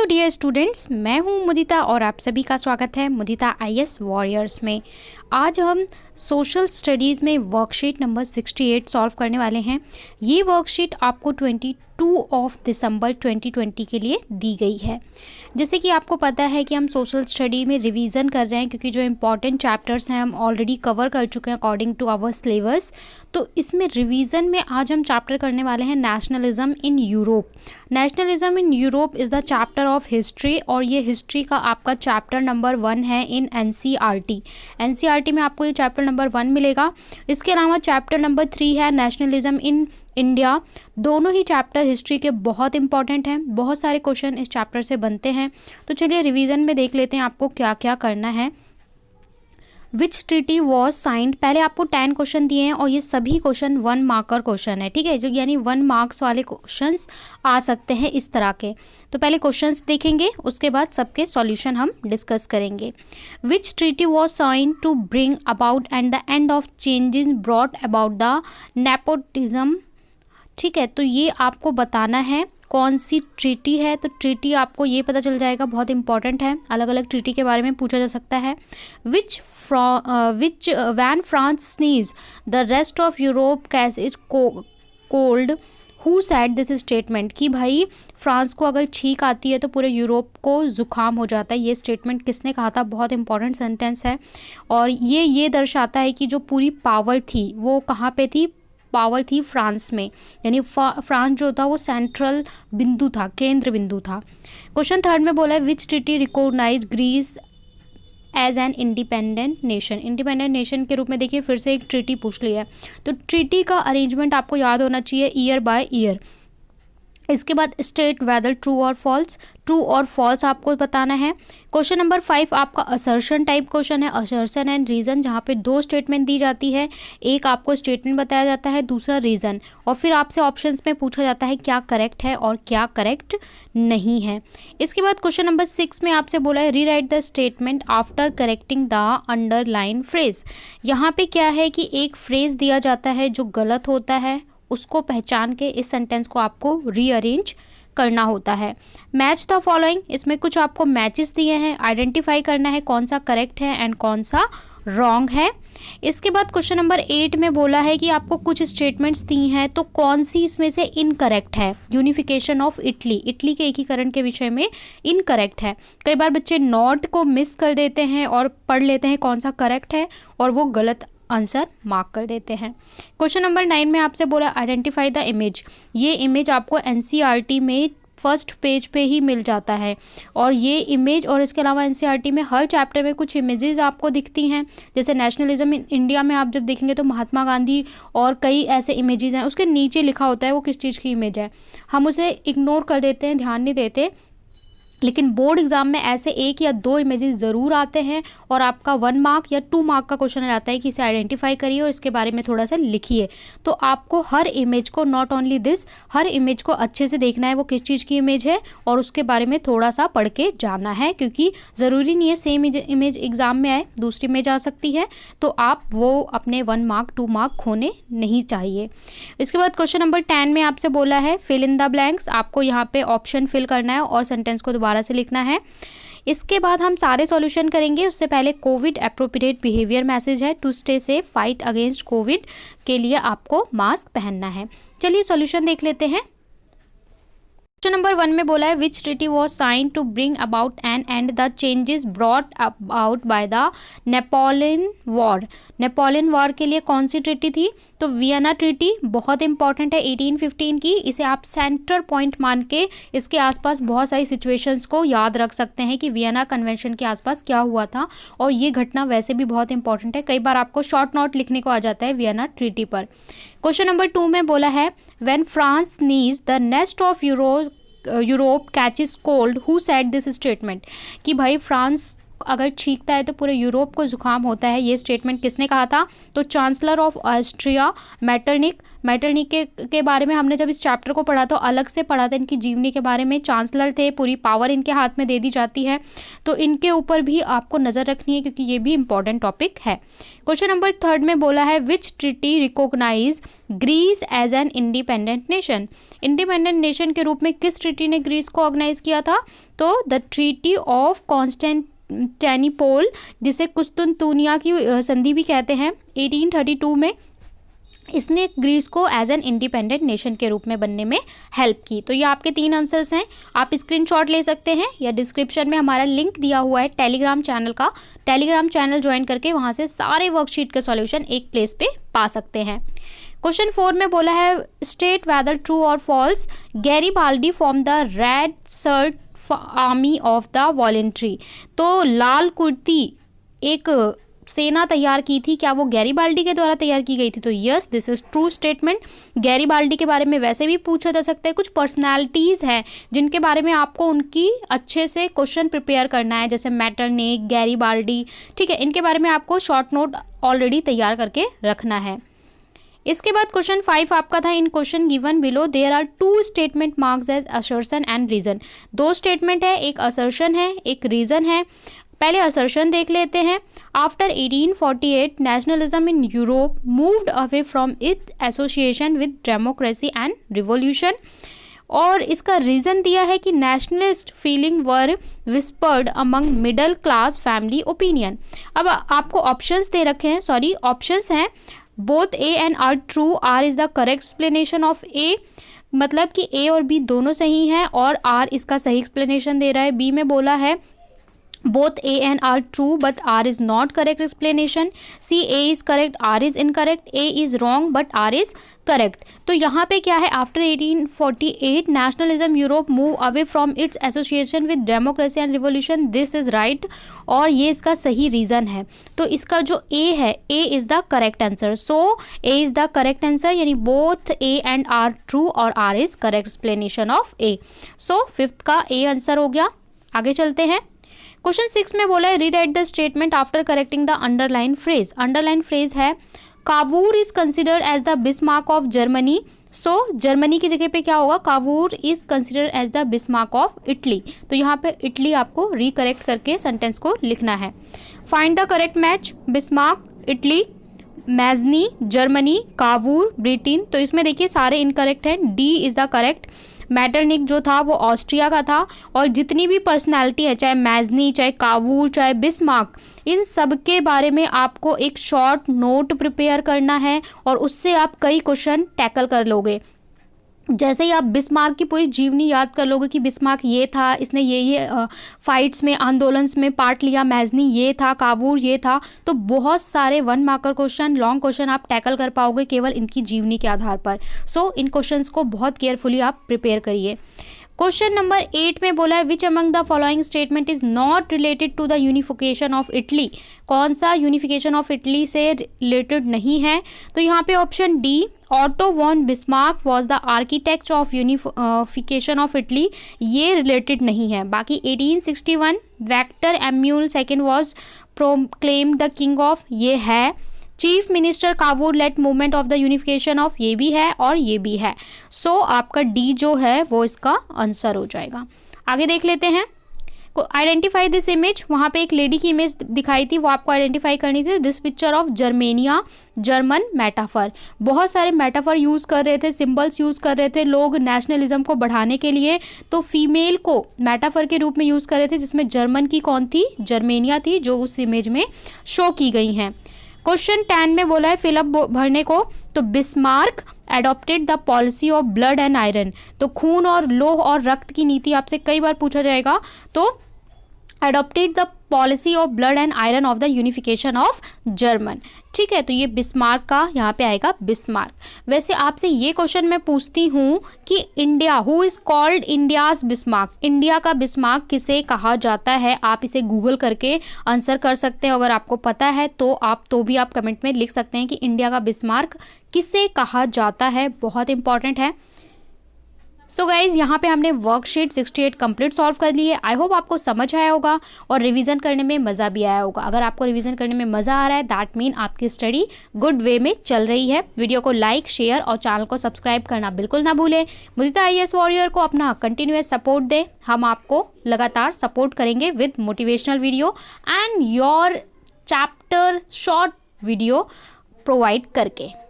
Dear students, मैं हूं मुदिता और आप सभी का स्वागत है मुदिता आईएएस वॉरियर्स में। आज हम सोशल स्टडीज़ में वर्कशीट नंबर 68 सॉल्व करने वाले हैं। ये वर्कशीट आपको 22 दिसंबर 2020 के लिए दी गई है। जैसे कि आपको पता है कि हम सोशल स्टडी में रिवीजन कर रहे हैं, क्योंकि जो इम्पॉर्टेंट चैप्टर्स हैं हम ऑलरेडी कवर कर चुके हैं अकॉर्डिंग टू आवर सिलेबस। तो इसमें रिवीजन में आज हम चैप्टर करने वाले हैं nationalism in Europe. Nationalism in Europe is the chapter of history, और ये हिस्ट्री का आपका चैप्टर नंबर 1 है इन एनसीईआरटी। एनसीईआरटी में आपको ये चैप्टर नंबर 1 मिलेगा। इसके अलावा चैप्टर नंबर 3 है नेशनलिज्म इन इंडिया। दोनों ही चैप्टर हिस्ट्री के बहुत इंपॉर्टेंट हैं, बहुत सारे क्वेश्चन इस चैप्टर से बनते हैं। तो चलिए रिवीजन में देख लेते हैं आपको क्या क्या करना है। विच ट्रीटी वॉज साइंड, पहले आपको 10 क्वेश्चन दिए हैं और ये सभी क्वेश्चन 1 मार्कर क्वेश्चन है, ठीक है, जो यानी 1 मार्क्स वाले क्वेश्चंस आ सकते हैं इस तरह के। तो पहले क्वेश्चंस देखेंगे, उसके बाद सबके सॉल्यूशन हम डिस्कस करेंगे। Which treaty was signed to bring about end the end of changes brought about the nepotism, ठीक है। तो ये आपको बताना है कौन सी ट्रीटी है। तो ट्रीटी आपको ये पता चल जाएगा, बहुत इंपॉर्टेंट है, अलग अलग ट्रीटी के बारे में पूछा जा सकता है। Which when France sneeze the rest of Europe catches cold, who said this statement, कि भाई फ्रांस को अगर छींक आती है तो पूरे यूरोप को जुकाम हो जाता है। ये स्टेटमेंट किसने कहा था, बहुत इंपॉर्टेंट सेंटेंस है। और ये दर्शाता है कि जो पूरी पावर थी वो कहाँ पे थी, पावर थी फ्रांस में, यानी फ्रांस जो था वो सेंट्रल बिंदु था, केंद्र बिंदु था। क्वेश्चन 3 में बोला है which treaty recognise Greece as an independent nation. Independent nation के रूप में देखिए फिर से एक ट्रीटी पूछ ली है। तो ट्रीटी का अरेंजमेंट आपको याद होना चाहिए ईयर बाय ईयर। इसके बाद स्टेट वेदर ट्रू और फॉल्स, ट्रू और फॉल्स आपको बताना है। क्वेश्चन नंबर 5 आपका असर्शन टाइप क्वेश्चन है, असर्शन एंड रीज़न, जहाँ पे 2 स्टेटमेंट दी जाती है, एक आपको स्टेटमेंट बताया जाता है, दूसरा रीज़न, और फिर आपसे ऑप्शंस में पूछा जाता है क्या करेक्ट है और क्या करेक्ट नहीं है। इसके बाद क्वेश्चन नंबर 6 में आपसे बोला है rewrite the statement after correcting the underline phrase. यहाँ पे क्या है कि एक फ्रेज दिया जाता है जो गलत होता है, उसको पहचान के इस सेंटेंस को आपको रीअरेंज करना होता है। मैच द फॉलोइंग, इसमें कुछ आपको मैचेस दिए हैं, आइडेंटिफाई करना है कौन सा करेक्ट है एंड कौन सा रॉन्ग है। इसके बाद क्वेश्चन नंबर 8 में बोला है कि आपको कुछ स्टेटमेंट्स दी हैं, तो कौन सी इसमें से इनकरेक्ट है। यूनिफिकेशन ऑफ इटली, इटली के एकीकरण के विषय में इनकरेक्ट है। कई बार बच्चे नॉट को मिस कर देते हैं और पढ़ लेते हैं कौन सा करेक्ट है और वो गलत आंसर मार्क कर देते हैं। क्वेश्चन नंबर 9 में आपसे बोला आइडेंटिफाई द इमेज। ये इमेज आपको एनसीईआरटी में फर्स्ट पेज पे ही मिल जाता है, और ये इमेज और इसके अलावा एनसीईआरटी में हर चैप्टर में कुछ इमेजेस आपको दिखती हैं। जैसे नेशनलिज्म इन इंडिया में आप जब देखेंगे तो महात्मा गांधी और कई ऐसे इमेजेस हैं, उसके नीचे लिखा होता है वो किस चीज़ की इमेज है। हम उसे इग्नोर कर देते हैं, ध्यान नहीं देते, लेकिन बोर्ड एग्जाम में ऐसे 1 या 2 इमेजेस ज़रूर आते हैं और आपका 1 मार्क या 2 मार्क का क्वेश्चन आ जाता है कि इसे आइडेंटिफाई करिए और इसके बारे में थोड़ा सा लिखिए। तो आपको हर इमेज को, not only this, her image को अच्छे से देखना है वो किस चीज़ की इमेज है और उसके बारे में थोड़ा सा पढ़ के जाना है, क्योंकि ज़रूरी नहीं है सेम इमेज एग्जाम में आए, दूसरी इमेज आ सकती है। तो आप वो अपने 1 मार्क 2 मार्क खोने नहीं चाहिए। इसके बाद क्वेश्चन नंबर 10 में आपसे बोला है फिल इन द ब्लैंक्स। आपको यहाँ पे ऑप्शन फिल करना है और सेंटेंस को दोबारा से लिखना है। इसके बाद हम सारे सॉल्यूशन करेंगे, उससे पहले कोविड एप्रोप्रिएट बिहेवियर मैसेज है, to stay safe, fight against COVID के लिए आपको मास्क पहनना है। चलिए सॉल्यूशन देख लेते हैं। क्वेश्चन नंबर 1 में बोला है which treaty was sign to bring about end end the changes brought about by the Napoleon war. Napoleon war के लिए कौन सी ट्रीटी थी, तो वियना ट्रीटी बहुत इंपॉर्टेंट है 1815 की। इसे आप सेंटर पॉइंट मान के इसके आसपास बहुत सारी सिचुएशंस को याद रख सकते हैं कि वियना कन्वेंशन के आसपास क्या हुआ था, और ये घटना वैसे भी बहुत इंपॉर्टेंट है, कई बार आपको शॉर्ट नोट लिखने को आ जाता है वियना ट्रीटी पर। क्वेश्चन नंबर 2 में बोला है when France knees the nest of Europe catches cold, who said this statement, कि भाई फ्रांस अगर छींकता है तो पूरे यूरोप को जुकाम होता है। ये स्टेटमेंट किसने कहा था? तो चांसलर ऑफ ऑस्ट्रिया मेटरनिक के बारे में हमने जब इस चैप्टर को पढ़ा तो अलग से पढ़ा था, इनकी जीवनी के बारे में। चांसलर थे, पूरी पावर इनके हाथ में दे दी जाती है, तो इनके ऊपर भी आपको नज़र रखनी है क्योंकि ये भी इंपॉर्टेंट टॉपिक है। क्वेश्चन नंबर 3 में बोला है which treaty recognise Greece as an independent nation. Independent nation के रूप में किस ट्रीटी ने ग्रीस को ऑर्गेनाइज किया था? तो द ट्रीटी ऑफ कॉन्स्टेंटिनोपल, जिसे कुस्तुनतुनिया की संधि भी कहते हैं, 1832 में इसने ग्रीस को एज एन इंडिपेंडेंट नेशन के रूप में बनने में हेल्प की। तो ये आपके 3 आंसर्स हैं। आप स्क्रीनशॉट ले सकते हैं या डिस्क्रिप्शन में हमारा लिंक दिया हुआ है टेलीग्राम चैनल का, टेलीग्राम चैनल ज्वाइन करके वहाँ से सारे वर्कशीट के सॉल्यूशन एक प्लेस पे पा सकते हैं। क्वेश्चन 4 में बोला है स्टेट वेदर ट्रू और false Garibaldi form the red shirt army of the voluntary. तो लाल कुर्ती एक सेना तैयार की थी, क्या वो गैरीबाल्डी के द्वारा तैयार की गई थी? तो yes, this is true statement. Garibaldi के बारे में वैसे भी पूछा जा सकता है। कुछ पर्सनालिटीज़ हैं जिनके बारे में आपको उनकी अच्छे से क्वेश्चन प्रिपेयर करना है, जैसे मेटरनिक, गैरीबाल्डी, ठीक है, इनके बारे में आपको शॉर्ट नोट ऑलरेडी तैयार करके रखना है। इसके बाद क्वेश्चन 5 आपका था in question given below there are 2 statement marks as assertion and reason. 2 statement है, एक असर्शन है, एक रीजन है। पहले असर्शन देख लेते हैं। After 1848 nationalism in Europe moved away from its association with democracy and revolution. और इसका रीज़न दिया है कि nationalist feeling were whispered among middle class family opinion. अब आपको ऑप्शंस दे रखे हैं, सॉरी ऑप्शंस हैं, both A and R true, R is the correct explanation of A, मतलब कि ए और बी दोनों सही हैं और आर इसका सही एक्सप्लेनेशन दे रहा है। बी में बोला है both A and R true but R is not correct explanation. C, A is correct, R is incorrect, A is wrong but R is correct. तो यहाँ पे क्या है, after 1848 nationalism Europe move away from its association with democracy and revolution. This is right और ये इसका सही reason है। तो इसका जो A है, A is the correct answer. So A is the correct answer, यानी both A and R true और R is correct explanation of A. So 5th का A आंसर हो गया। आगे चलते हैं। क्वेश्चन 6 में बोला है rewrite the statement after correcting the underline phrase. Underline phrase है Cavour is considered as the Bismarck of Germany. So Germany की जगह पे क्या होगा, Cavour is considered as the Bismarck of Italy. तो यहाँ पे इटली आपको रिकरेक्ट करके सेंटेंस को लिखना है। Find the correct match, Bismarck Italy, Mazzini Germany, Cavour Britain. तो इसमें देखिए सारे इनकरेक्ट हैं, D is the correct. Metternich जो था वो ऑस्ट्रिया का था और जितनी भी पर्सनालिटी है, चाहे मैजनी, चाहे कावूर, चाहे बिस्मार्क, इन सब के बारे में आपको एक शॉर्ट नोट प्रिपेयर करना है और उससे आप कई क्वेश्चन टैकल कर लोगे। जैसे ही आप बिस्मार्क की पूरी जीवनी याद कर लोगे कि बिस्मार्क ये था, इसने ये फाइट्स में, आंदोलन में पार्ट लिया, मैजनी ये था, कावूर ये था, तो बहुत सारे 1 मार्कर क्वेश्चन, लॉन्ग क्वेश्चन आप टैकल कर पाओगे केवल इनकी जीवनी के आधार पर। सो इन क्वेश्चंस को बहुत केयरफुली आप प्रिपेयर करिए। क्वेश्चन नंबर 8 में बोला है which among the following statement is not related to the unification of Italy. कौन सा यूनिफिकेशन ऑफ इटली से रिलेटेड नहीं है? तो यहाँ पे option D, Otto von Bismarck was the architect of unification of Italy, ये रिलेटेड नहीं है। बाकी 1861 Victor Emmanuel second was proclaimed the king of, ये है। Chief minister Cavour led movement of the unification of, ये भी है और ये भी है। सो आपका डी जो है वो इसका आंसर हो जाएगा। आगे देख लेते हैं। आइडेंटिफाई दिस इमेज, वहाँ पे एक लेडी की इमेज दिखाई थी, वो आपको आइडेंटिफाई करनी थी। This picture of Germania, German metaphor. बहुत सारे मेटाफर यूज़ कर रहे थे, सिंबल्स यूज़ कर रहे थे लोग नेशनलिज्म को बढ़ाने के लिए, तो फीमेल को मेटाफर के रूप में यूज़ कर रहे थे, जिसमें जर्मन की कौन थी, जर्मेनिया थी, जो उस इमेज में शो की गई हैं। क्वेश्चन 10 में बोला है फिलअप भरने को, तो Bismarck adopted the policy of blood and iron. तो खून और लोह और रक्त की नीति आपसे कई बार पूछा जाएगा, तो adopted the policy of blood and iron of the unification of German. ठीक है, तो ये बिस्मार्क का यहाँ पे आएगा बिस्मार्क। वैसे आपसे ये क्वेश्चन मैं पूछती हूँ कि India, who is called India's Bismarck, India का बिस्मार्क किसे कहा जाता है? आप इसे गूगल करके आंसर कर सकते हैं। अगर आपको पता है तो आप कमेंट में लिख सकते हैं कि इंडिया का बिस्मार्क किसे कहा जाता है। बहुत इंपॉर्टेंट है। सो गाइज यहाँ पे हमने वर्कशीट 68 कंप्लीट सॉल्व कर ली है। आई होप आपको समझ आया होगा और रिवीजन करने में मज़ा भी आया होगा। अगर आपको रिवीजन करने में मज़ा आ रहा है दैट मीन आपकी स्टडी गुड वे में चल रही है। वीडियो को लाइक, शेयर और चैनल को सब्सक्राइब करना बिल्कुल ना भूलें। मुदिता IAS वॉरियर को अपना कंटिन्यूअस सपोर्ट दें। हम आपको लगातार सपोर्ट करेंगे with motivational video and your chapter short video provide करके।